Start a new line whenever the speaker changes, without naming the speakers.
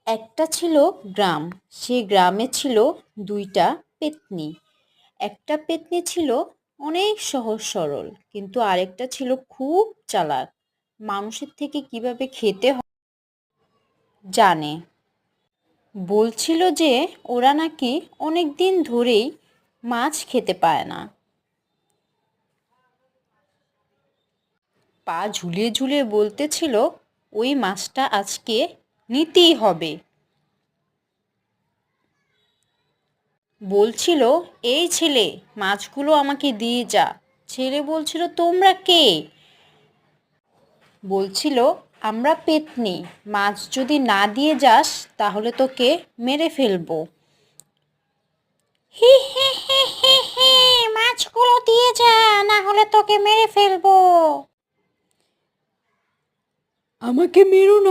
একটা ছিল গ্রাম। সে গ্রামে ছিল দুইটা পেত্নী। একটা পেত্নী ছিল অনেক সহজ সরল, কিন্তু আরেকটা ছিল খুব চালাক। মানুষের থেকে কিভাবে খেতে হয় জানে। বলছিল যে ওরা নাকি অনেক দিন ধরেই মাছ খেতে পায় না। পা ঝুলিয়ে ঝুলিয়ে বলতেছিল ওই মাছটা আজকে নিতেই হবে। বলছিল, এই ছেলে, মাছগুলো আমাকে দিয়ে যা। ছেলে বলছিল, তোমরা কে? বলছিল, আমরা পেত্নী, মাছ যদি না দিয়ে যাস তাহলে তোকে মেরে ফেলবো। হি হি হি হি হি, মাছগুলো দিয়ে যা, না হলে তোকে মেরে ফেলবো। আমাকে মেরো না।